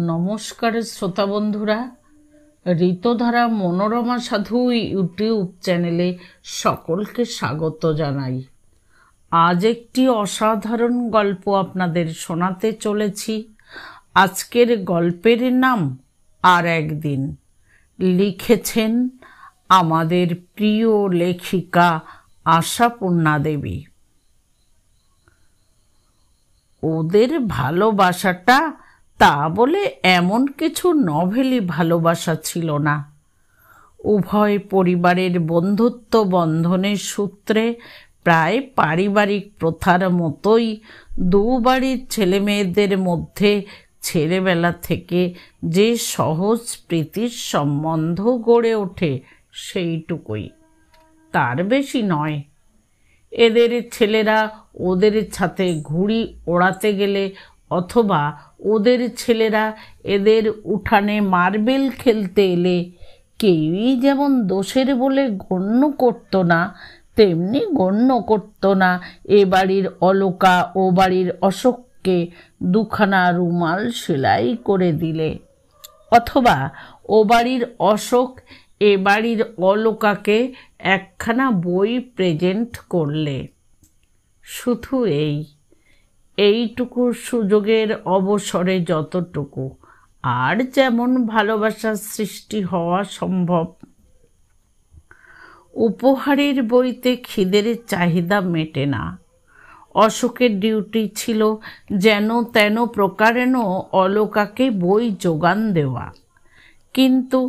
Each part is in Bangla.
নমস্কার শ্রোতা বন্ধুরা, ঋতধারা মনোরমা সাধু ইউটিউব চ্যানেলে সকলকে স্বাগত জানাই। আজ একটি অসাধারণ গল্প আপনাদের শোনাতে চলেছি। আজকের গল্পের নাম আর একদিন। লিখেছেন আমাদের প্রিয় লেখিকা আশাপূর্ণা দেবী। ওদের ভালোবাসাটা তা বলে এমন কিছু নভেলি ভালোবাসা ছিল না। উভয় পরিবারের বন্ধুত্ব বন্ধনের সূত্রে প্রায় পারিবারিক প্রথার মতোই দু বাড়ির ছেলেমেয়েদের মধ্যে ছেলেবেলা থেকে যে সহজ প্রীতির সম্বন্ধ গড়ে ওঠে সেইটুকুই, তার বেশি নয়। এদের ছেলেরা ওদের সাথে ঘুড়ি ওড়াতে গেলে অথবা ওদের ছেলেরা এদের উঠানে মার্বেল খেলতে এলে কেউই যেমন দোষের বলে গণ্য করত না, তেমনি গণ্য করত না এ বাড়ির অলোকা ও বাড়ির অশোককে দুখানা রুমাল সেলাই করে দিলে, অথবা ও বাড়ির অশোক এ বাড়ির অলোকাকে একখানা বই প্রেজেন্ট করলে। শুধু এইটুকু সুযোগের অবসরে যতটুকু আর যেমন ভালোবাসার সৃষ্টি হওয়া সম্ভব। উপহারের বইতে খিদের চাহিদা মেটে না। অশোকের ডিউটি ছিল যেন তেন প্রকারেণ অলোকাকে বই যোগান দেওয়া, কিন্তু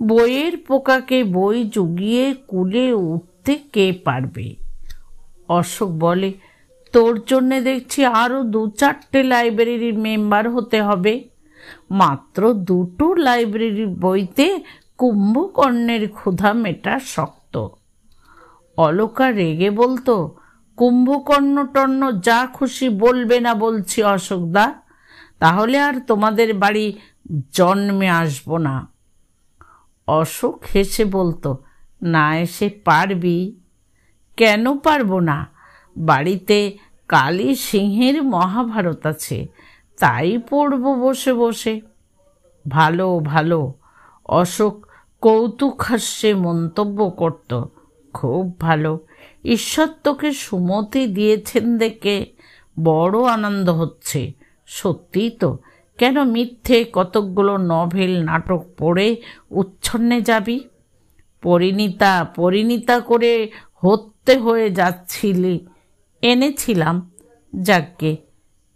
বইয়ের পোকাকে বই জুগিয়ে কুলে উঠতে কে পারবে? অশোক বলে, তোর জন্যে দেখছি আরও 2-4টে লাইব্রেরির মেম্বার হতে হবে। মাত্র 2টো লাইব্রেরির বইতে কুম্ভকর্ণের ক্ষুধা মেটা শক্ত। অলোকা রেগে বলতো, কুম্ভকর্ণ টর্ণ যা খুশি বলবে না বলছি অশোকদা, তাহলে আর তোমাদের বাড়ি জন্মে আসবো না। অশোক হেসে বলতো, না এসে পারবি? কেন পারবো না? বাড়িতে কালী সিংহের মহাভারত আছে, তাই পড়ব বসে বসে। ভালো ভালো, অশোক কৌতুক হাস্যে মন্তব্য করত, খুব ভালো। ঈশ্বর তোকে সুমতি দিয়েছেন দেখে বড় আনন্দ হচ্ছে। সত্যি তো, কেন মিথ্যে কতকগুলো নভেল নাটক পড়ে উচ্ছন্নে যাবি? পরিণীতা করে হতে হয়ে যাচ্ছিলি, এনেছিলাম, যাকে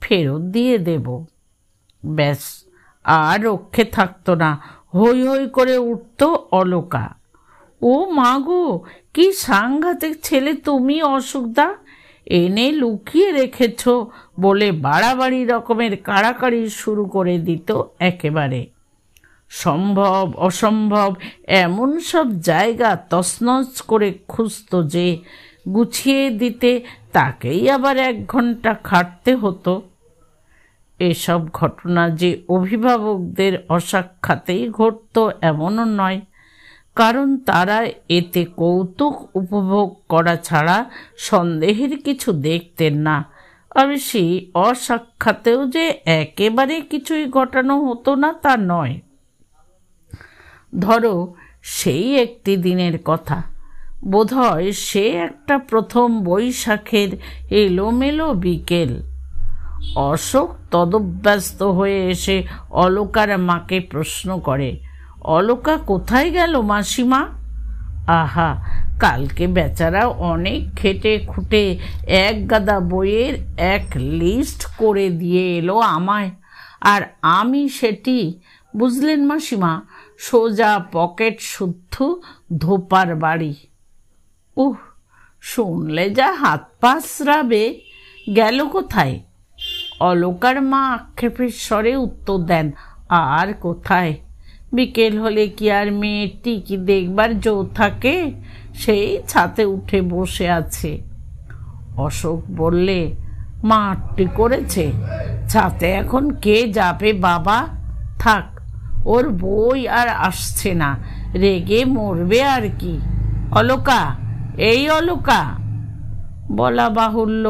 ফেরত দিয়ে দেব। ব্যাস, আর রক্ষে থাকতো না, হই হই করে উঠত অলোকা। ও মা গো, কি সাংঘাতিক ছেলে তুমি অশোকদা! এনে লুকিয়ে রেখেছ বলে বাড়াবাড়ি রকমের কাড়াকাড়ি শুরু করে দিত একেবারে। সম্ভব অসম্ভব এমন সব জায়গা তছনছ করে খুঁজত যে গুছিয়ে দিতে তাকেই আবার 1 ঘন্টা খাটতে হতো। এসব ঘটনা যে অভিভাবকদের অসাক্ষাতেই ঘটত এমনও নয়, কারণ তারা এতে কৌতুক উপভোগ করা ছাড়া সন্দেহের কিছু দেখতেন না। অবশ্যই অসাক্ষাতেও যে একেবারে কিছুই ঘটানো হতো না তা নয়। ধরো, সেই একটি দিনের কথা, বোধহয় সে একটা প্রথম বৈশাখের এলোমেলো বিকেল। অশোক তদব্যস্ত হয়ে এসে অলোকার মাকে প্রশ্ন করে, অলোকা কোথায় গেল মাসিমা? আহা, কালকে বেচারা অনেক খেটে খুঁটে 1 গাদা বইয়ের এক লিস্ট করে দিয়ে এলো আমায়, আর আমি সেটি, বুঝলেন মাসিমা, সোজা পকেট শুদ্ধ ধোপার বাড়ি। শুনলে যা হাত পা স্রাবে। গেল কোথায়? অলোকার মা আক্ষেপের স্বরে উত্তর দেন, আর কোথায়? বিকেল হলে কি আর মেয়ের টিকি দেখবার জো থাকে? সেই ছাতে উঠে বসে আছে। অশোক বললে, মাঠটি করেছে, ছাতে এখন কে যাবে বাবা? থাক, ওর বই আর আসছে না, রেগে মরবে আর কি। অলোকা, এই অলোকা! বলা বাহুল্য,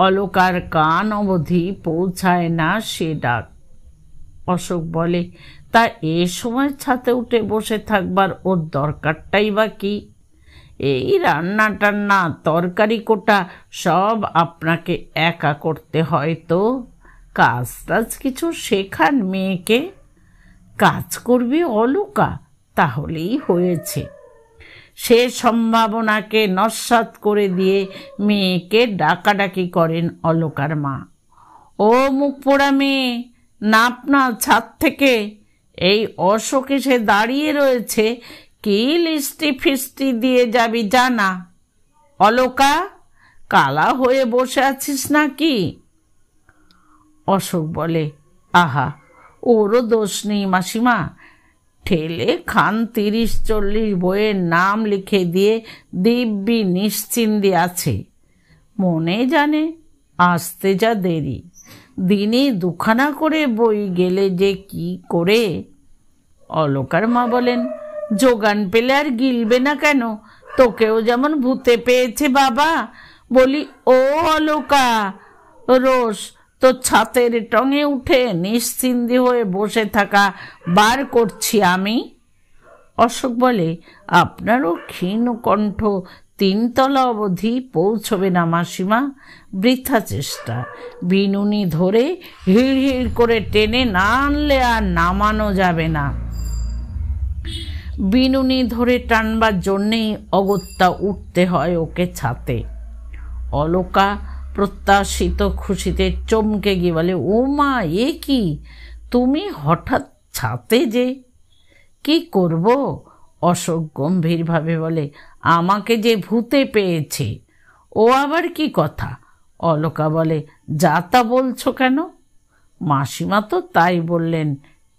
অলোকার কান অবধি পৌঁছায় না সে ডাক। অশোক বলে, তা এ সময় ছাতে উঠে বসে থাকবার ওর দরকারটাই বা কি? এই রান্না টান্না তরকারি কোটা সব আপনাকে একা করতে হয় তো? কাজ টাজ কিছু শেখান মেয়েকে। কাজ করবে অলকা, তাহলেই হয়েছে। সে সম্ভাবনাকে নস্যাৎ করে দিয়ে মেয়েকে ডাকাডাকি করেন অলকার মা। ও মুখ পোড়া মেয়ে, নাপ না ছাদ থেকে। এই অশোক এসে দাঁড়িয়ে রয়েছে, কি লিস্টি ফিস্টি দিয়ে যাবি জানা। অলকা, কালা হয়ে বসে আছিস নাকি? অশোক বলে, আহা, ওরও দোষ নেই মাসিমা। ঠেলে খান 30-40 বইয়ের নাম লিখে দিয়ে দিব্যি নিশ্চিন্দি আছে। মনে জানে আসতে যা দেরি, দিনে 2খানা করে বই গেলে যে কি করে। অলকার মা বলেন, যোগান পেলে আর গিলবে না কেন? তোকেও যেমন ভূতে পেয়েছে বাবা। বলি, ও অলকা, রোজ তো ছাতের টঙে উঠে নিশ্চিন্দি হয়ে বসে থাকা বার করছি আমি। অশোক বলে, আপনারও ক্ষীণ কণ্ঠ 3 তলা অবধি পৌঁছবে না মাসিমা। বৃথা চেষ্টা। বিনুনি ধরে হিড় হিড় করে টেনে না আনলে আর নামানো যাবে না। বিনুনি ধরে টানবার জন্যেই অগত্যা উঠতে হয় ওকে ছাতে। অলকা প্রত্যাশিত খুশিতে চমকে গিয়ে বলে, ও মা, এ কি, তুমি হঠাৎ ছাতে যে? কি করব? অশোক গম্ভীরভাবে বলে, আমাকে যে ভূতে পেয়েছে। ও আবার কি কথা? অলকা বলে, যা তা বলছো কেন? মাসিমা তো তাই বললেন।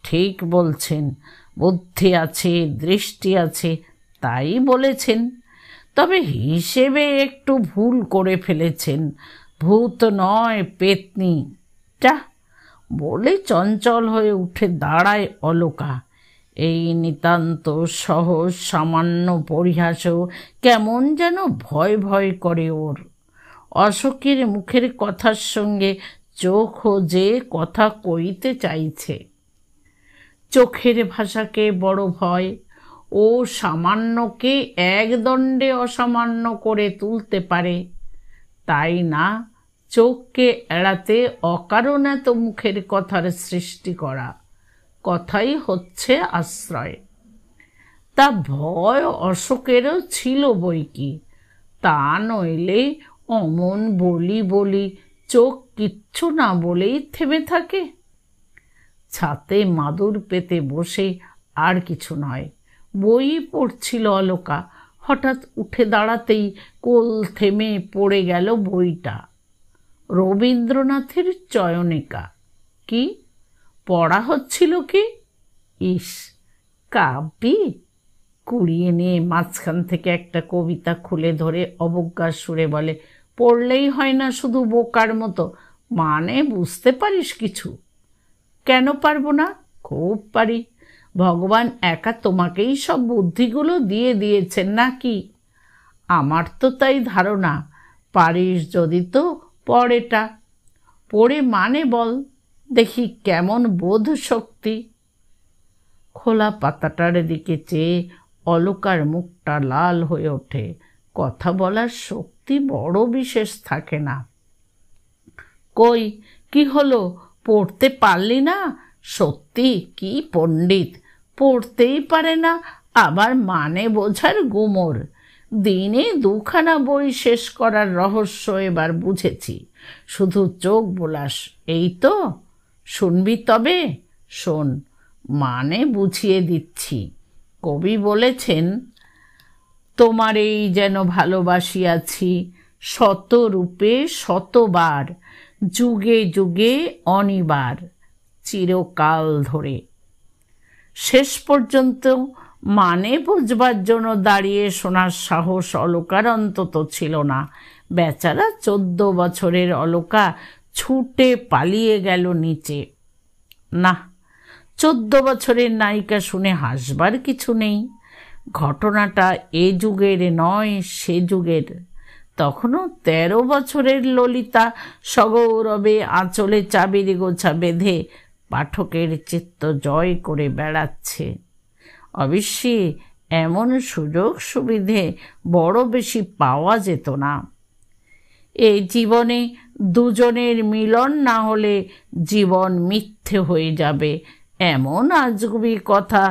ঠিক বলছেন, বুদ্ধি আছে, দৃষ্টি আছে, তাই বলেছেন। তবে হিসেবে একটু ভুল করে ফেলেছেন। ভূত নয়, পেতনি। যা বলে চঞ্চল হয়ে উঠে দাঁড়ায় অলকা। এই নিতান্ত সহজ সামান্য পরিহাসও কেমন যেন ভয় ভয় করে ওর। অশোকের মুখের কথার সঙ্গে চোখও যে কথা কইতে চাইছে। চোখের ভাষাকে বড় ভয়। ও সামান্যকে একদণ্ডে অসামান্য করে তুলতে পারে, তাই না চোখকে এড়াতে অকারণ এত মুখের কথার সৃষ্টি করা। কথাই হচ্ছে আশ্রয়। তা ভয় অশোকেরও ছিল বই কি। তা নইলে অমন বলি বলি চোখ কিচ্ছু না বলেই থেমে থাকে। ছাতে মাদুর পেতে বসে আর কিছু নয়, বই পড়ছিল অলকা। হঠাৎ উঠে দাঁড়াতেই কোল থেমে পড়ে গেল বইটা। রবীন্দ্রনাথের চয়নিকা। কি পড়া হচ্ছিল কি? ইস, কাব্যি। কুড়িয়ে নিয়ে মাঝখান থেকে একটা কবিতা খুলে ধরে অবজ্ঞার সুরে বলে, পড়লেই হয় না শুধু বোকার মতো, মানে বুঝতে পারিস কিছু? কেন পারবো না? খুব পারি। ভগবান একা তোমাকেই সব বুদ্ধিগুলো দিয়ে দিয়েছেন নাকি? আমার তো তাই ধারণা। পারিস যদি তো পড়েটা। পড়ে মানে বল দেখি, কেমন বোধ শক্তি। খোলা পাতাটার দিকে চেয়ে অলকার মুখটা লাল হয়ে ওঠে। কথা বলার শক্তি বড় বিশেষ থাকে না। কই, কি হলো, পড়তে পারলি না? সত্যি কি পণ্ডিত, পড়তেই পারে না, আবার মানে বোঝার গুমর। দিনে 2খানা বই শেষ করার রহস্য এবার বুঝেছি। শুধু চোখ বোলাস, এই তো। শুনবি তবে? শোন, মানে বুঝিয়ে দিচ্ছি। কবি বলেছেন, তোমার এই যেন ভালোবাসিয়াছি শত রূপে শতবার, যুগে যুগে অনিবার, চিরকাল ধরে। শেষ পর্যন্ত মানে বুঝবার জন্য দাঁড়িয়ে শোনার সাহস অলকার অন্তত ছিল না। বেচারা 14 বছরের অলকা ছুটে পালিয়ে গেল নিচে। না, 14 বছরের নায়িকা শুনে হাসবার কিছু নেই। ঘটনাটা এ যুগের নয়, সে যুগের। তখনও 13 বছরের ললিতা সগৌরবে আঁচলে চাবির গোছা বেঁধে পাঠকের চিত্ত জয় করে বেড়াচ্ছে। অবশ্যই এমন সুযোগ সুবিধে বড় বেশি পাওয়া যেত না। এই জীবনে দুজনের মিলন না হলে জীবন মিথ্যে হয়ে যাবে, এমন আজগুবি কথা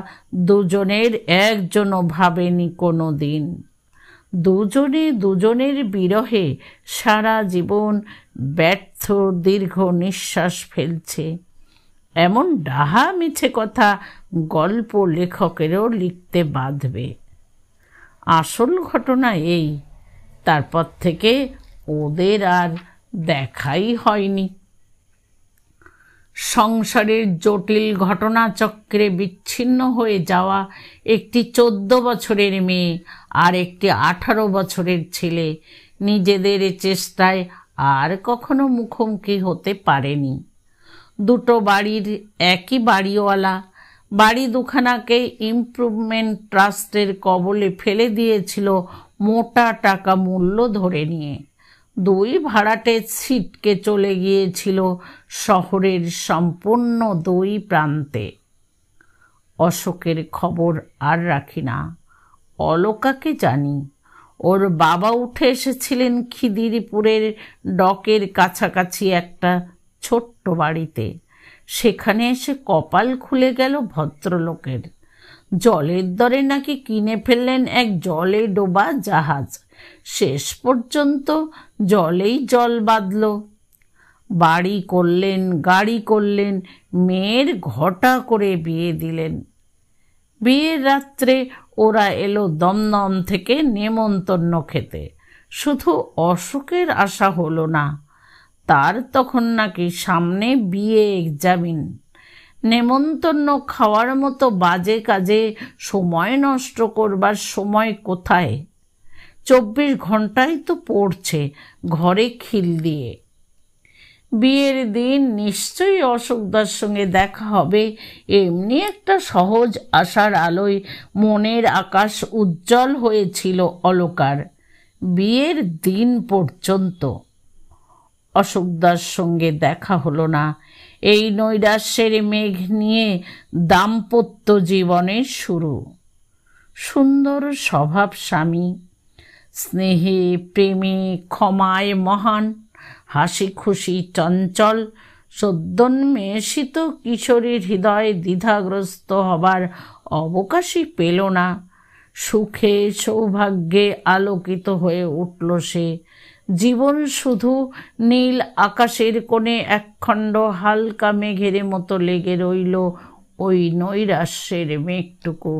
দুজনের একজনও ভাবেনি কোনো দিন। দুজনে দুজনের বিরহে সারা জীবন ব্যর্থ দীর্ঘ নিঃশ্বাস ফেলছে, এমন ডাহা মিছে কথা গল্প লেখকেরও লিখতে বাঁধবে। আসল ঘটনা এই, তারপর থেকে ওদের আর দেখাই হয়নি। সংসারের জটিল ঘটনাচক্রে বিচ্ছিন্ন হয়ে যাওয়া একটি 14 বছরের মেয়ে আর একটি 18 বছরের ছেলে নিজেদের চেষ্টায় আর কখনো মুখোমুখি হতে পারেনি। দুটো বাড়ির একই বাড়িওয়ালা বাড়ি দুখানাকে ইমপ্রুভমেন্ট ট্রাস্টের কবলে ফেলে দিয়েছিল মোটা টাকা মূল্য ধরে নিয়ে। দুই ভাড়াটে ছিটকে চলে গিয়েছিল শহরের সম্পূর্ণ দুই প্রান্তে। অশোকের খবর আর রাখি না, অলকাকে জানি। ওর বাবা উঠে এসেছিলেন খিদিরপুরের ডকের কাছাকাছি একটা ছোট্ট বাড়িতে। সেখানে এসে কপাল খুলে গেল ভদ্রলোকের। জলের দরে নাকি কিনে ফেললেন এক জলে ডোবা জাহাজ। শেষ পর্যন্ত জলেই জল বাঁধল। বাড়ি করলেন, গাড়ি করলেন, মেয়ের ঘটা করে বিয়ে দিলেন। বিয়ের রাত্রে ওরা এলো দমদম থেকে নেমন্তন্ন খেতে। শুধু অশোকের আশা হলো না, তার তখন নাকি সামনে বিয়ে এক্সামিন। নেমন্তন্ন খাওয়ার মতো বাজে কাজে সময় নষ্ট করবার সময় কোথায়? 24 ঘন্টাই তো পড়ছে ঘরে খিল দিয়ে। বিয়ের দিন নিশ্চয়ই অশোকদার সঙ্গে দেখা হবে, এমনি একটা সহজ আশার আলোয় মনের আকাশ উজ্জ্বল হয়েছিল অলকার বিয়ের দিন পর্যন্ত। অশোকদার সঙ্গে দেখা হলো না। এই নৈরাশ্যের মেঘ নিয়ে দাম্পত্য জীবনের শুরু। সুন্দর স্বভাব স্বামী, স্নেহে প্রেমে ক্ষমায় মহান, হাসি খুশি চঞ্চল, সদ্যোন্মেষিত কিশোরীর হৃদয় দ্বিধাগ্রস্ত হবার অবকাশই পেল না। সুখে সৌভাগ্যে আলোকিত হয়ে উঠল সে। জীবন শুধু নীল আকাশের কোণে একখণ্ড হালকা মেঘের মতো লেগে রইল ওই নৈরাশ্যের মেঘটুকু।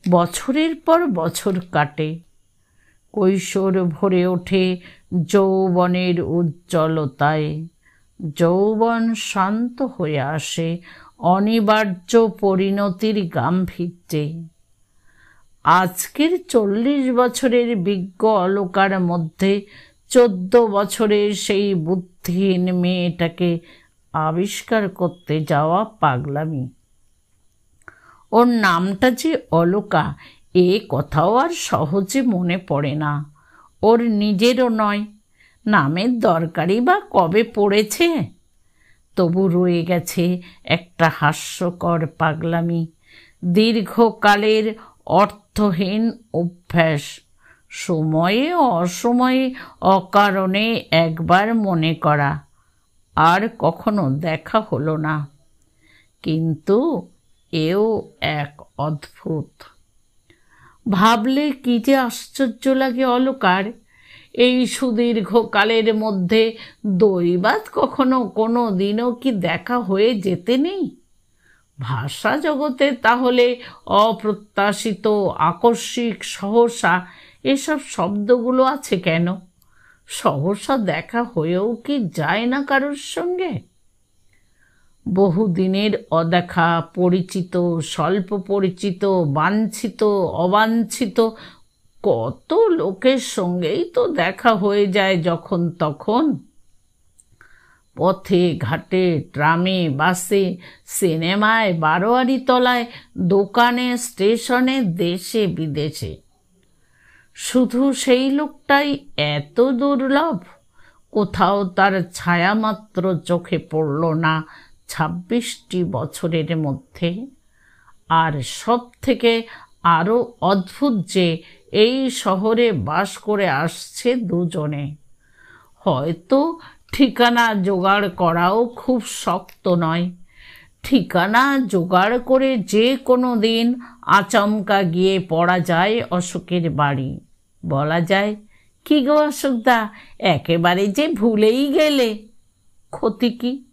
বছরের পর বছর কাটে, কৈশোর ভরে ওঠে যৌবনের উজ্জ্বলতায়। যৌবন শান্ত হয়ে আসে অনিবার্য পরিণতির গাম্ভীর্যে। আজকের 40 বছরের বিজ্ঞ অলকার মধ্যে 14 বছরের সেই বুদ্ধিহীন মেয়েটাকে আবিষ্কার করতে যাওয়া পাগলামি। ওর নামটা যে অলকা, এ কথাও আর সহজে মনে পড়ে না। ওর নিজেরও নয়, নামের দরকারই বা কবে পড়েছে। তবু রয়ে গেছে একটা হাস্যকর পাগলামি, দীর্ঘকালের অর্থহীন অভ্যাস। সময়ে অসময়ে অকারণে একবার মনে করা, আর কখনো দেখা হলো না। কিন্তু এও এক অদ্ভুত। ভাবলে কি যে আশ্চর্য লাগে অলকার। এই সুদীর্ঘকালের মধ্যে দৈবাৎ কখনো কোনো দিনও কি দেখা হয়ে যেতে নেই? ভাষা জগতে তাহলে অপ্রত্যাশিত, আকস্মিক, সহসা এসব শব্দগুলো আছে কেন? সহসা দেখা হয়েও কি যায় না কারোর সঙ্গে? বহুদিনের অদেখা, পরিচিত, স্বল্প পরিচিত, বাঞ্ছিত, অবাঞ্ছিত কত লোকের সঙ্গেই তো দেখা হয়ে যায় যখন তখন। পথে ঘাটে, ট্রামে, বাসে, সিনেমায়, বারোয়ারি তলায়, দোকানে, স্টেশনে, দেশে বিদেশে। শুধু সেই লোকটাই এত দুর্লভ, কোথাও তার ছায়ামাত্র চোখে পড়ল না, 26টি বছরের মধ্যে। আর সব থেকে আরও অদ্ভুত যে এই শহরে বাস করে আসছে দুজনে। হয়তো ঠিকানা জোগাড় করাও খুব শক্ত নয়। ঠিকানা জোগাড় করে যে কোনো দিন আচমকা গিয়ে পড়া যায় অশোকের বাড়ি। বলা যায়, কি গো অশোকদা, একেবারে যে ভুলেই গেলে। ক্ষতি কি?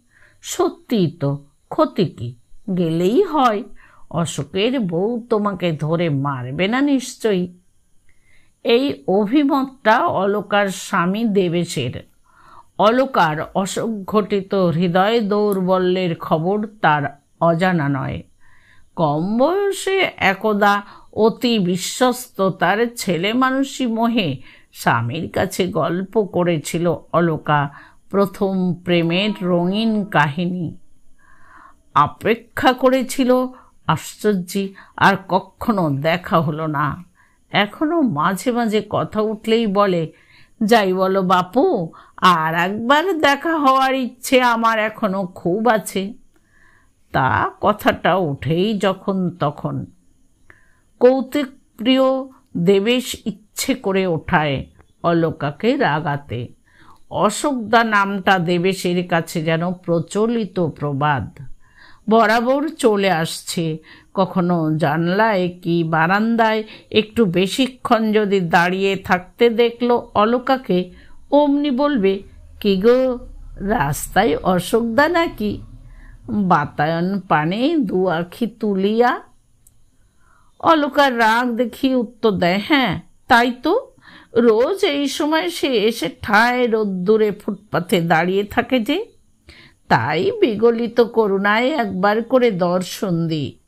সত্যিই তো, ক্ষতি কি? গেলেই হয়। অশোকের বউ তোমাকে ধরে মারবে না নিশ্চয়ই। এই অভিমতটা অলকার স্বামী দেবেশের। অলকার অশোক ঘটিত হৃদয় দৌর্বল্যের খবর তার অজানা নয়। কম বয়সে একদা অতি বিশ্বস্ত তার ছেলে মানুষই মোহে স্বামীর কাছে গল্প করেছিল অলকা প্রথম প্রেমের রঙিন কাহিনী। অপেক্ষা করেছিল আশ্চর্যি, আর কখনো দেখা হলো না। এখনো মাঝে মাঝে কথা উঠলেই বলে, যাই বলো বাপু, আর একবার দেখা হওয়ার ইচ্ছে আমার এখনো খুব আছে। তা কথাটা উঠেই যখন তখন। কৌতুক প্রিয় দেবেশ ইচ্ছে করে ওঠায় অলকাকে রাগাতে। অশোকদা নামটা দেবেশের কাছে যেন প্রচলিত প্রবাদ। বরাবর চলে আসছে। কখনো জানলায় কি বারান্দায় একটু বেশিক্ষণ যদি দাঁড়িয়ে থাকতে দেখলো অলকাকে, অমনি বলবে, কি গো, রাস্তায় অশোকদা নাকি? বাতায়ন পানে দু আখি তুলিয়া। অলকার রাগ দেখিয়ে উত্তর দেয়, হ্যাঁ তাই তো, রোজ এই সময় সে এসে ঠায় রোদ্দুরে ফুটপাথে দাঁড়িয়ে থাকে যে, তাই বিগলিত করুণায় একবার করে দর্শন দিই।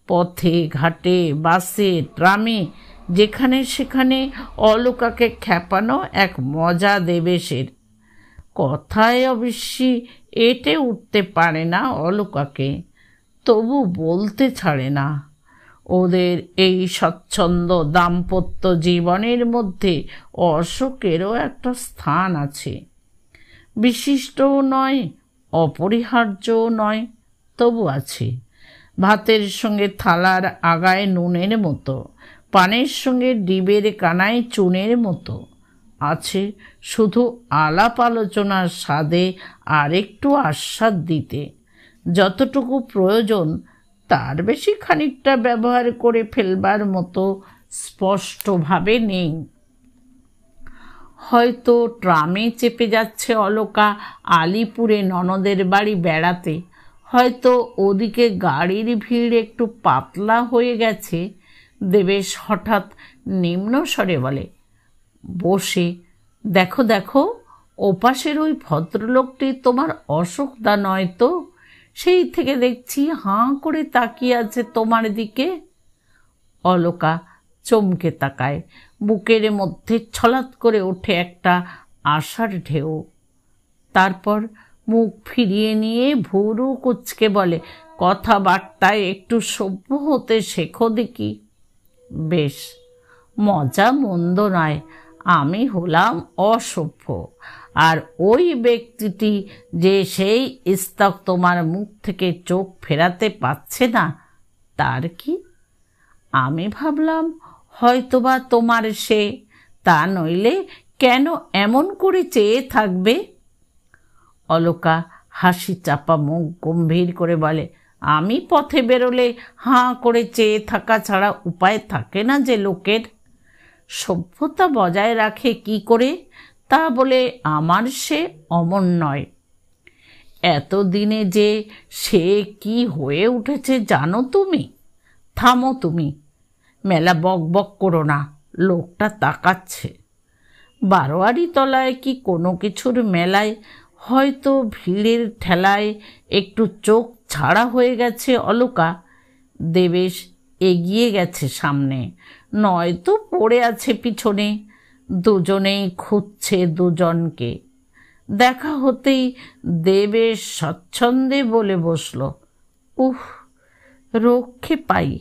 পথে ঘাটে বাসে ট্রামে যেখানে সেখানে অলকাকে খেপানো এক মজা দেবেশের। কথায় অবশ্যই এঁটে উঠতে পারে না অলকাকে, তবু বলতে ছাড়ে না। ওদের এই স্বচ্ছন্দ দাম্পত্য জীবনের মধ্যে অশোকেরও একটা স্থান আছে। বিশিষ্টও নয়, অপরিহার্যও নয়, তবু আছে। ভাতের সঙ্গে থালার আগায় নুনের মতো, পানের সঙ্গে ডিবের কানায় চুনের মতো। আছে শুধু আলাপ আলোচনার স্বাদে আর একটু আস্বাদ দিতে। যতটুকু প্রয়োজন তার বেশি খানিকটা ব্যবহার করে ফেলবার মতো স্পষ্টভাবে নেই। হয়তো ট্রামে চেপে যাচ্ছে অলকা আলিপুরে ননদের বাড়ি বেড়াতে, হয়তো ওদিকে গাড়ির ভিড় একটু পাতলা হয়ে গেছে। দেবেশ হঠাৎ নিম্ন স্বরে বলে, বসে, দেখো দেখো, ওপাশের ওই ভদ্রলোকটি তোমার অশোকদা নয় তো? সেই থেকে দেখছি হাঁ করে তাকিয়ে আছে তোমার দিকে। অলকা চমকে তাকায়। বুকের মধ্যে ছলাৎ করে ওঠে একটা আশার ঢেউ। তারপর মুখ ফিরিয়ে নিয়ে ভুরু কুঁচকে বলে, কথাবার্তায় একটু সভ্য হতে শেখো দেখি। বেশ, মজা মন্দ নয়। আমি হলাম অসভ্য, আর ওই ব্যক্তিটি যে সেই ইস্তক তোমার মুখ থেকে চোখ ফেরাতে পারছে না, তার কি? আমি ভাবলাম হয়তোবা তোমার সে, তা নইলে কেন এমন করে চেয়ে থাকবে? অলকা হাসি চাপা মুখ গম্ভীর করে বলে, আমি পথে বেরোলে হাঁ করে চেয়ে থাকা ছাড়া উপায় থাকে না যে লোকের। সভ্যতা বজায় রাখে কি করে, তা বলে আমার সে অমন নয়। এতদিনে যে সে কি হয়ে উঠেছে জানো তুমি? থামো তুমি, মেলা বক বক করো না, লোকটা তাকাচ্ছে। বারোয়ারি তলায় কি কোনো কিছুর মেলায় হয়তো ভিড়ের ঠেলায় একটু চোখ ছাড়া হয়ে গেছে অলকা। দেবেশ এগিয়ে গেছে সামনে, নয়তো পড়ে আছে পিছনে। দুজনেই খুঁজছে দুজনকে। দেখা হতেই দেবেশ স্বচ্ছন্দে বলে বসল, উহ, রক্ষে পাই।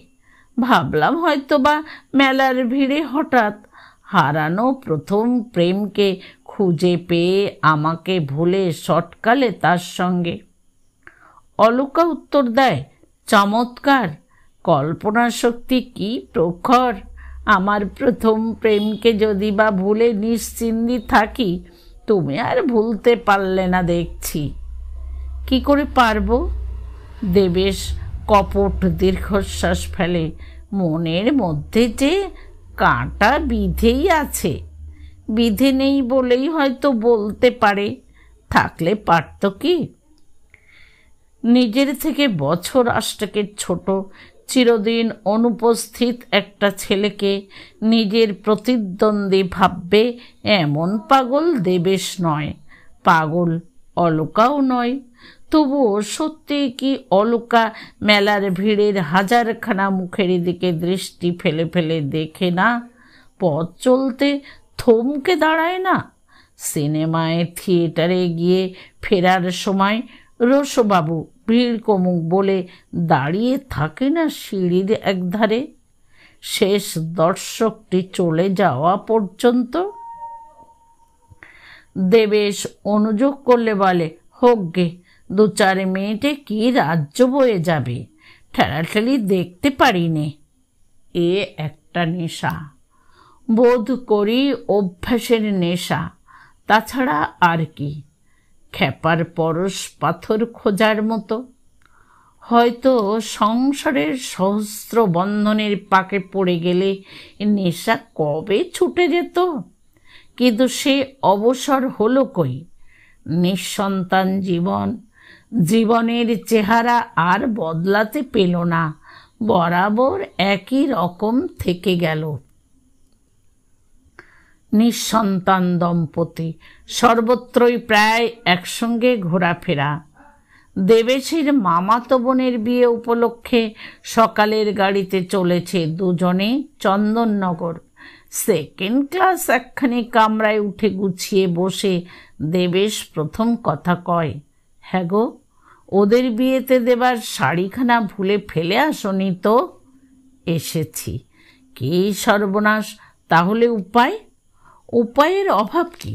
ভাবলাম হয়তোবা মেলার ভিড়ে হঠাৎ হারানো প্রথম প্রেমকে খুঁজে পেয়ে আমাকে ভুলে শটকালে তার সঙ্গে। অলকা উত্তর দেয়, চমৎকার, কল্পনা শক্তি কি প্রখর। আমার প্রথম প্রেমকে যদি বা ভুলে নিশ্চিন্তি থাকি, তুমি আর ভুলতে পারলে না দেখছি। কি করে পারবো? দেবেশ কপট দীর্ঘশ্বাস ফেলে। মনের মধ্যে যে কাঁটা বিধেই আছে। বিধে নেই বলেই হয়তো বলতে পারে, থাকলে পারত কি? নিজের থেকে বছর 8 ছোট, চিরদিন অনুপস্থিত একটা ছেলেকে নিজের প্রতিদ্বন্দ্বী ভাববে এমন পাগল দেবেশ নয়, পাগল অলকাও নয়। তবুও সত্যি কি অলকা মেলার ভিড়ের হাজারখানা মুখের দিকে দৃষ্টি ফেলে ফেলে দেখে না? পথ চলতে থমকে দাঁড়ায় না? সিনেমায় থিয়েটারে গিয়ে ফেরার সময় রোশবাবু ভিড় কমুক বলে দাঁড়িয়ে থাকে না সিঁড়ির একধারে, শেষ দর্শকটি চলে যাওয়া পর্যন্ত? দেবেশ অনুযোগ করলে বলে, হোক গে, 2-4 মিনিটে কি রাজ্য বয়ে যাবে, ঠেলাঠেলি দেখতে পারিনে। এ একটা নেশা, বোধ করি অভ্যাসের নেশা, তাছাড়া আর কি? খেপার পরশ পাথর খোঁজার মতো। হয়তো সংসারের সহস্র বন্ধনের পাকে পড়ে গেলে নেশা কবে ছুটে যেত। কিন্তু সে অবসর হলো কই? নিঃসন্তান জীবন, জীবনের চেহারা আর বদলাতে পেল না, বরাবর একই রকম থেকে গেল। নিঃসন্তান দম্পতি সর্বত্রই প্রায় একসঙ্গে ঘোরাফেরা। দেবেশের মামাতো বোনের বিয়ে উপলক্ষে সকালের গাড়িতে চলেছে দুজনে চন্দননগর। 2nd ক্লাস একখানি কামরায় উঠে গুছিয়ে বসে দেবেশ প্রথম কথা কয়, হ্যাঁ গো, ওদের বিয়েতে দেবার শাড়িখানা ভুলে ফেলে আসনি তো? এসেছি। কি সর্বনাশ, তাহলে উপায়? উপায়ের অভাব কি?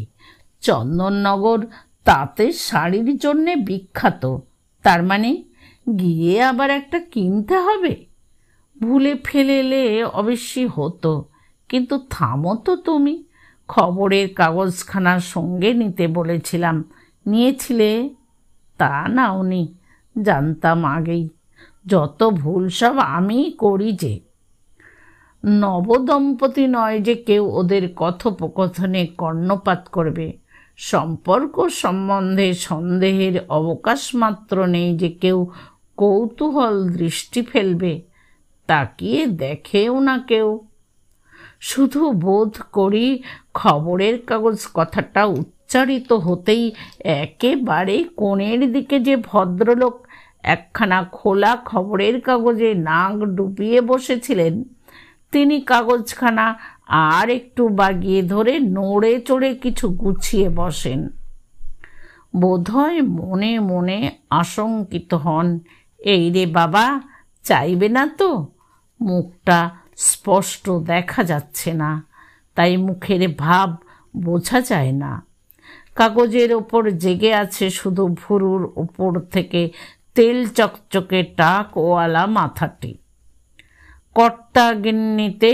চন্দননগর তাতে শাড়ির জন্যে বিখ্যাত, তার মানে গিয়ে আবার একটা কিনতে হবে? ভুলে ফেলেলে অবশ্যই হতো, কিন্তু থামো তো তুমি। খবরের কাগজখানা সঙ্গে নিতে বলেছিলাম, নিয়েছিলে? তা নাওনি, জানতাম আগেই। যত ভুল সব আমিই করি যে। নবদম্পতি নয় যে কেউ ওদের কথোপকথনে কর্ণপাত করবে, সম্পর্ক সম্বন্ধে সন্দেহের অবকাশ মাত্র নেই যে কেউ কৌতূহল দৃষ্টি ফেলবে, তাকিয়ে দেখেও না কেউ। শুধু বোধ করি খবরের কাগজ কথাটা উচ্চারিত হতেই একেবারে কোণের দিকে যে ভদ্রলোক একখানা খোলা খবরের কাগজে নাক ডুবিয়ে বসেছিলেন, তিনি কাগজখানা আর একটু বাগিয়ে ধরে নড়ে চড়ে কিছু গুছিয়ে বসেন। বোধহয় মনে মনে আশঙ্কিত হন, এই রে বাবা, চাইবে না তো? মুখটা স্পষ্ট দেখা যাচ্ছে না, তাই মুখের ভাব বোঝা যায় না। কাগজের ওপর জেগে আছে শুধু ভুরুর ওপর থেকে তেল চকচকে টাকওয়ালা মাথাটি। কর্তা গিন্নিতে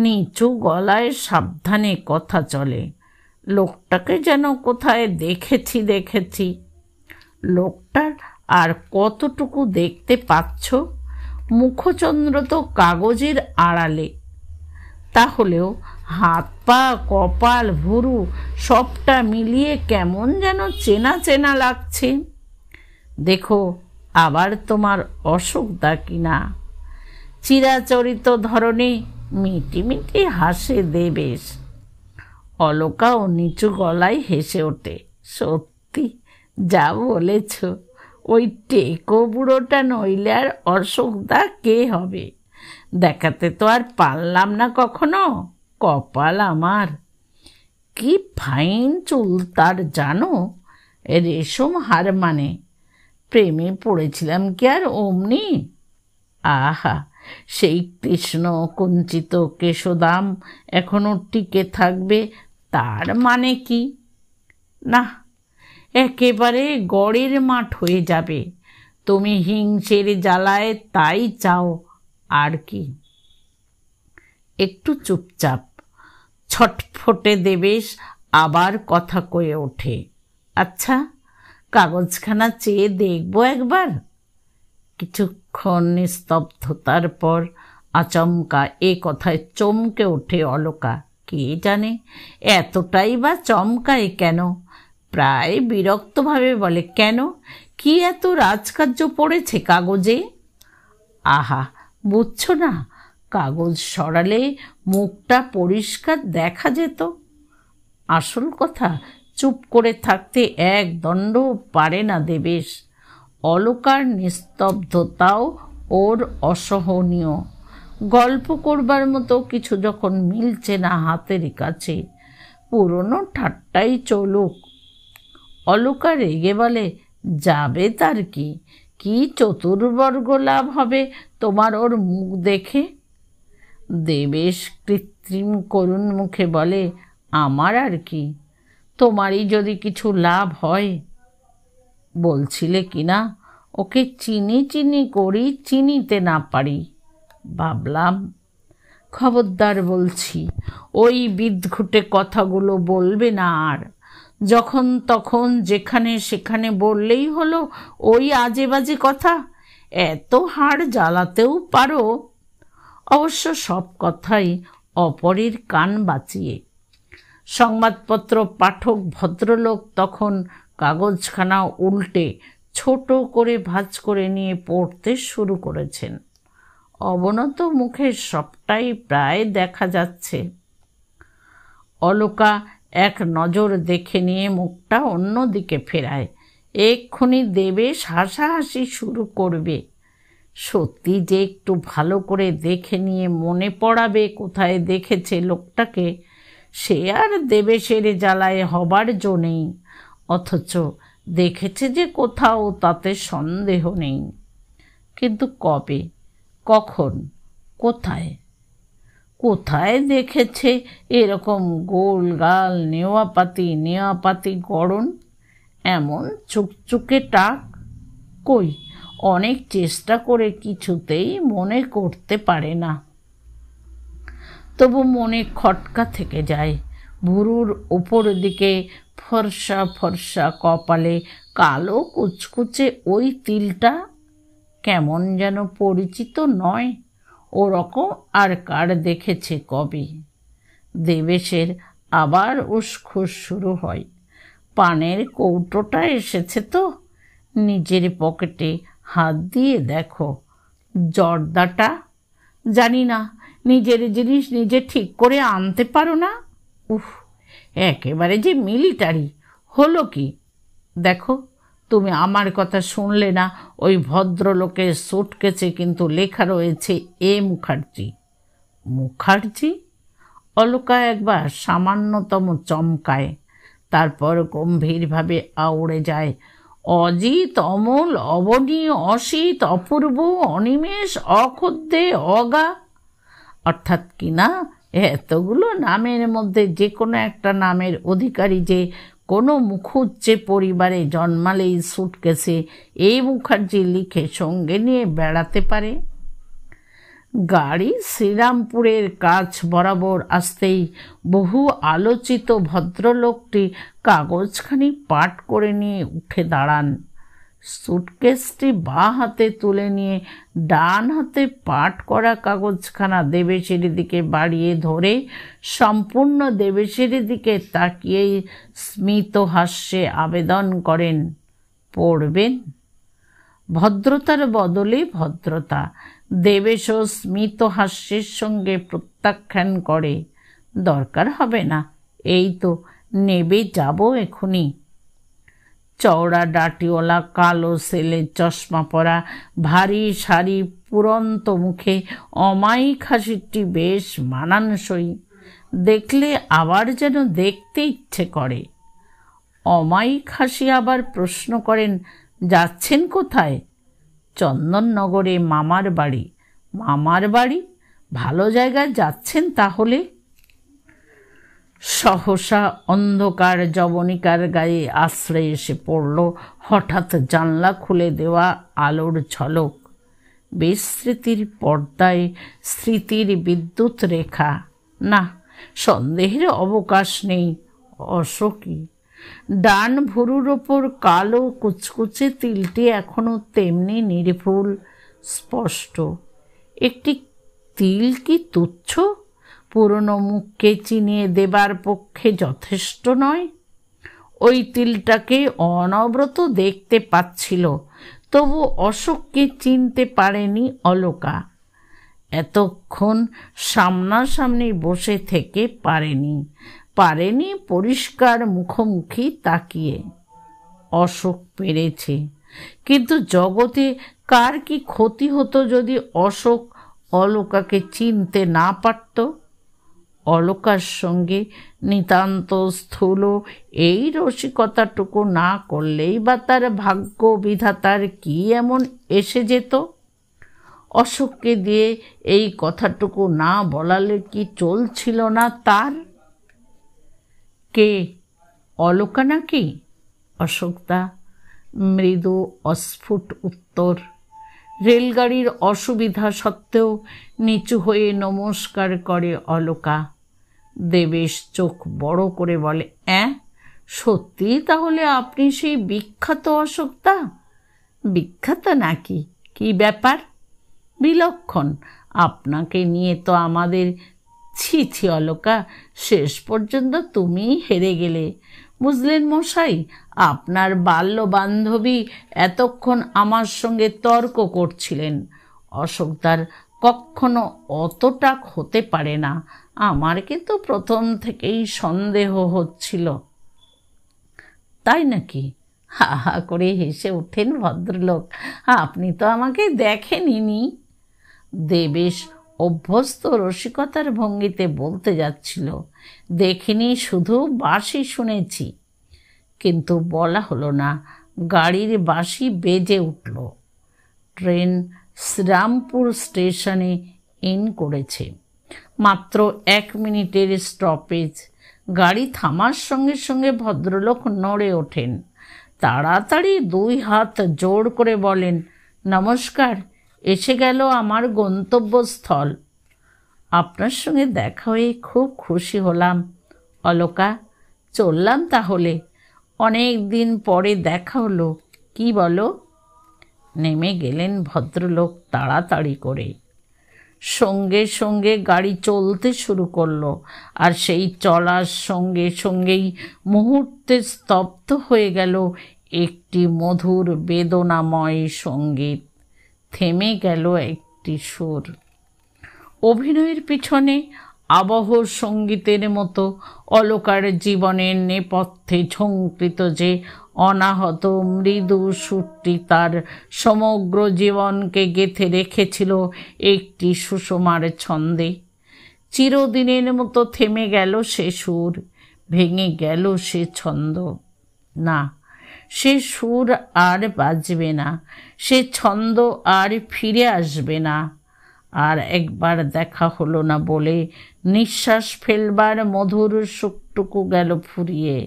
নিচু গলায় সাবধানে কথা চলে। লোকটাকে যেন কোথায় দেখেছি। লোকটার আর কতটুকু দেখতে পাচ্ছ? মুখচন্দ্র তো কাগজের আড়ালে, তাহলেও হাত পা কপাল ভুরু সবটা মিলিয়ে কেমন যেন চেনা চেনা লাগছে। দেখো আবার তোমার অসুখ দা কিনা। চিরাচরিত ধরনে মিটি মিটি হাসে দেবেশ। অলকাও নিচু গলায় হেসে ওঠে, সত্যি যা বলেছ, ওই টেকো বুড়োটা নইলে আর অসুখদা কে হবে? দেখাতে তো আর পারলাম না কখনো, কপাল আমার। কি ফাইন চুল তার জানো, রেশম হার মানে। প্রেমে পড়েছিলাম কি আর অমনি? আহা, সেই কৃষ্ণ কুঞ্চিত কেশদাম এখনো টিকে থাকবে তার মানে কি? না, একেবারে গড়ের মাঠ হয়ে যাবে। তুমি হিংসের জ্বালায় তাই চাও, আর কি। একটু চুপচাপ। ছটফটে দেবেশ আবার কথা কয়ে ওঠে, আচ্ছা, কাগজখানা চেয়ে দেখব একবার। কিছুক্ষণ নিস্তব্ধতার পর আচমকা এ কথায় চমকে ওঠে অলকা। কে জানে এতটাই বা চমকায় কেন। প্রায় বিরক্তভাবে বলে, কেন, কি এত রাজকার্য পড়েছে কাগজে? আহা, বুঝছো না, কাগজ সরালে মুখটা পরিষ্কার দেখা যেত। আসল কথা, চুপ করে থাকতে এক দণ্ড পারে না দেবেশ। অলকার নিস্তব্ধতাও ওর অসহনীয়। গল্প করবার মতো কিছু যখন মিলছে না হাতের কাছে, পুরনো ঠাট্টাই চলুক। অলকা রেগে বলে, যাবে তার কি, কি চতুর্বর্গ লাভ হবে তোমার ওর মুখ দেখে? দেবেশ কৃত্রিম করুণ মুখে বলে, আমার আর কি, তোমারই যদি কিছু লাভ হয়। বলছিলে কিনা ওকে চিনি চিনি করি, চিনিতে না পারি। ভাবলাম, খবরদার বলছি, ওই বিদঘুটে কথাগুলো বলবে না আর। যখন তখন যেখানে সেখানে বললেই হলো ওই আজে বাজে কথা। এত হাড় জ্বালাতেও পারো। অবশ্য সব কথাই অপরের কান বাঁচিয়ে। সংবাদপত্র পাঠক ভদ্রলোক তখন কাগজখানা উল্টে ছোট করে ভাঁজ করে নিয়ে পড়তে শুরু করেছেন। অবনত মুখের সবটাই প্রায় দেখা যাচ্ছে। অলকা এক নজর দেখে নিয়ে মুখটা অন্যদিকে ফেরায়। এক্ষুনি দেবেশ হাসাহাসি শুরু করবে। সত্যি যে একটু ভালো করে দেখে নিয়ে মনে পড়াবে কোথায় দেখেছে লোকটাকে, সে আর দেবেশের জ্বালায় হবার জো নেই। অথচ দেখেছে যে কোথাও, তাতে সন্দেহ নেই। কিন্তু কবে, কখন, কোথায়? কোথায় দেখেছে এরকম গোল গাল, নেওয়াপাতি গড়ন, এমন চুকচুকে টাক? কই, অনেক চেষ্টা করে কিছুতেই মনে করতে পারে না। তবু মনে খটকা থেকে যায়। ভুরুর উপর দিকে ফর্সা ফর্সা কপালে কালো কুচকুচে ওই তিলটা কেমন যেন পরিচিত নয়। ওরকম আর কার দেখেছে কবে? দেবেশের আবার উসখুস শুরু হয়। পানের কৌটোটা এসেছে তো, নিজের পকেটে হাত দিয়ে দেখো। জর্দাটা, জানি না, নিজের জিনিস নিজে ঠিক করে আনতে পারো না? উফ, একেবারে যে মিলিটারি। হলো কি, দেখো, তুমি আমার কথা শুনলে না, ওই ভদ্রলোকের সুটকেসে কিন্তু লেখা রয়েছে এ মুখার্জি। মুখার্জি? অলকা একবার সামান্যতম চমকায়, তারপর গম্ভীরভাবে আউড়ে যায়, অজিত, অমল, অবনী, অসিত, অপূর্ব, অনিমেষ, অখদ্দে, অগা, অর্থাৎ কিনা এতগুলো নামের মধ্যে যে কোনো একটা নামের অধিকারী যে কোনো মুখুজ্জে পরিবারে জন্মালেই সুটকেসে এই মুখার্জি লিখে সঙ্গে নিয়ে বেড়াতে পারে। গাড়ি শ্রীরামপুরের কাছ বরাবর আসতেই বহু আলোচিত ভদ্রলোকটি কাগজখানি পাঠ করে নিয়ে উঠে দাঁড়ান। সুটকেসটি বাঁ হাতে তুলে নিয়ে ডান হাতে পাঠ করা কাগজখানা দেবেশের দিকে বাড়িয়ে ধরে সম্পূর্ণ দেবেশের দিকে তাকিয়েই স্মিত হাস্যে আবেদন করেন, পড়বেন? ভদ্রতার বদলে ভদ্রতা। দেবেশও স্মিত হাস্যের সঙ্গে প্রত্যাখ্যান করে, দরকার হবে না, এই তো নেবে যাব এখুনি। চওড়া ডাটিওয়ালা কালো সেলের চশমা পরা ভারী সারি পুরন্ত মুখে অমায়িক হাসিটি বেশ মানানসই। দেখলে আবার যেন দেখতে ইচ্ছে করে। অমায়িক হাসি আবার প্রশ্ন করেন, যাচ্ছেন কোথায়? চন্দননগরে মামার বাড়ি। মামার বাড়ি? ভালো জায়গায় যাচ্ছেন তাহলে। সহসা অন্ধকার যবনিকার গায়ে আশ্রয় এসে পড়ল হঠাৎ জানলা খুলে দেওয়া আলোর ঝলক। বিস্মৃতির পর্দায় স্মৃতির বিদ্যুৎ রেখা। না, সন্দেহের অবকাশ নেই, অশোকই। ডান ভুরুর ওপর কালো কুচকুচে তিলটি এখনো তেমনি নির্ভুল স্পষ্ট। একটি তিল কি তুচ্ছ? পুরনো মুখকে চিনিয়ে দেবার পক্ষে যথেষ্ট নয়। ওই তিলটাকে অনবরত দেখতে পাচ্ছিল, তবু অশোককে চিনতে পারেনি অলকা। এতক্ষণ সামনাসামনি বসে থেকে পারেনি পরিষ্কার মুখোমুখি তাকিয়ে। অশোক পেরেছে, কিন্তু জগতে কার কি ক্ষতি হতো যদি অশোক অলকাকে চিনতে না পারত? অলকার সঙ্গে নিতান্ত স্থূল এই রসিকতাটুকু না করলেই বা তার ভাগ্য বিধাতার কি এমন এসে যেত? অশোককে দিয়ে এই কথাটুকু না বলালে কি চলছিল না তার? কে, অলকা নাকি? অশোকদা। মৃদু অস্ফুট উত্তর। রেলগাড়ির অসুবিধা সত্ত্বেও নিচু হয়ে নমস্কার করে অলকা। দেবেশ চোখ বড় করে বলে, সত্যি তাহলে আপনি সেই বিখ্যাত অশোকদা? বিখ্যাত নাকি? কি ব্যাপার? বিলক্ষণ। আপনাকে নিয়ে তো আমাদের ছি ছি অলকা, শেষ পর্যন্ত তুমিই হেরে গেলে। বুঝলেন মশাই, আপনার বাল্য বান্ধবী এতক্ষণ আমার সঙ্গে তর্ক করছিলেন। অশোকদার কখনো অতটা হতে পারে না। আমার কিন্তু প্রথম থেকেই সন্দেহ হচ্ছিল। তাই নাকি? হা হা করে হেসে ওঠেন ভদ্রলোক। আপনি তো আমাকে দেখেননি। দেবেশ অভ্যস্ত রসিকতার ভঙ্গিতে বলতে যাচ্ছিল, দেখিনি, শুধু বাঁশি শুনেছি। কিন্তু বলা হলো না। গাড়ির বাঁশি বেজে উঠল। ট্রেন শ্রীরামপুর স্টেশনে ইন করেছে। মাত্র 1 মিনিটের স্টপেজ। গাড়ি থামার সঙ্গে সঙ্গে ভদ্রলোক নড়ে ওঠেন। তাড়াতাড়ি 2 হাত জোড় করে বলেন, নমস্কার, এসে গেল আমার গন্তব্যস্থল। আপনার সঙ্গে দেখা হয়ে খুব খুশি হলাম অলকা। চললাম তাহলে। অনেক দিন পরে দেখা হলো, কি বলো? নেমে গেলেন ভদ্রলোক তাড়াতাড়ি করে। সঙ্গে সঙ্গে গাড়ি চলতে শুরু করলো, আর সেই চলার সঙ্গে সঙ্গেই মুহূর্তে স্তব্ধ হয়ে গেল একটি মধুর বেদনাময় সঙ্গীত। থেমে গেল একটি সুর। অভিনয়ের পিছনে আবহ সঙ্গীতের মতো অলকার জীবনের নেপথ্যে ঝঙ্কৃত যে অনাহত মৃদু সুরটি তার সমগ্র জীবনকে গেঁথে রেখেছিল একটি সুষমার ছন্দে। চিরদিনের মতো থেমে গেল সে সুর, ভেঙে গেল সে ছন্দ। না, সে সুর আর বাজবে না, সে ছন্দ আর ফিরে আসবে না। আর একবার দেখা হলো না বলে নিঃশ্বাস ফেলবার মধুর সুখটুকু গেল ফুরিয়ে।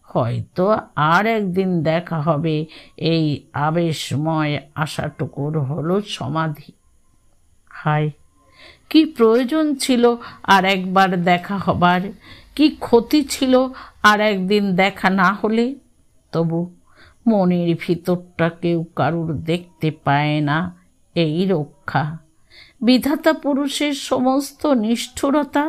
হয়তো আর একদিন দেখা হবে, এই আবেশময় আশাটুকুর হলো সমাধি। হায়, কি প্রয়োজন ছিল আর একবার দেখা হবার? কি ক্ষতি ছিল আর একদিন দেখা না হলে? তবু মনের ভিতরটা কেউ কারুর দেখতে পায় না, এই রক্ষা। বিধাতা পুরুষের সমস্ত নিষ্ঠুরতা,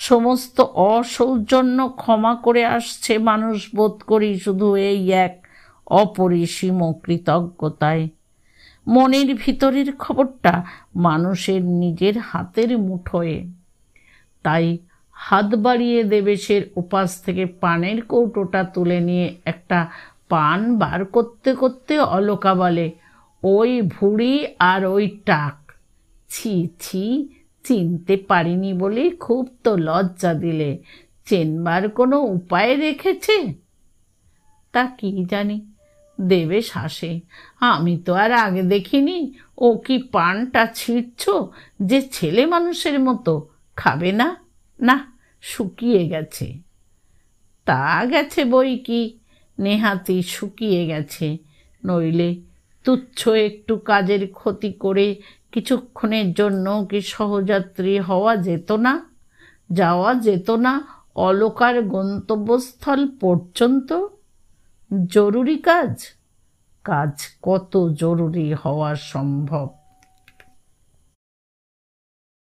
সমস্ত অসৌজন্য ক্ষমা করে আসছে মানুষ বোধ করি শুধু এই এক অপরিসীম কৃতজ্ঞতায়। মনের ভিতরের খবরটা মানুষের নিজের হাতের মুঠোয়। তাই হাত বাড়িয়ে দেবেশের উপাস থেকে পানের কৌটোটা তুলে নিয়ে একটা পান বার করতে করতে অলকা বলে, ওই ভুঁড়ি আর ওই টাক, ছি ছি, চিনতে পারিনি বলে খুব তো লজ্জা দিলে। চেনবার কোনো উপায় রেখেছে? তা কি জানি। দেবেশ হাসে, আমি তো আর আগে দেখিনি। ও কি পানটা ছিঁড়ছ যে ছেলে মানুষের মতো? খাবে না? না, শুকিয়ে গেছে। তা গেছে বই কি, নেহাতি শুকিয়ে গেছে, নইলে তুচ্ছ একটু কাজের ক্ষতি করে কিছুক্ষণের জন্য কি সহযাত্রী হওয়া যেত না, যাওয়া যেত না অলকার গন্তব্যস্থল পর্যন্ত? জরুরি কাজ, কাজ কত জরুরি হওয়া সম্ভব।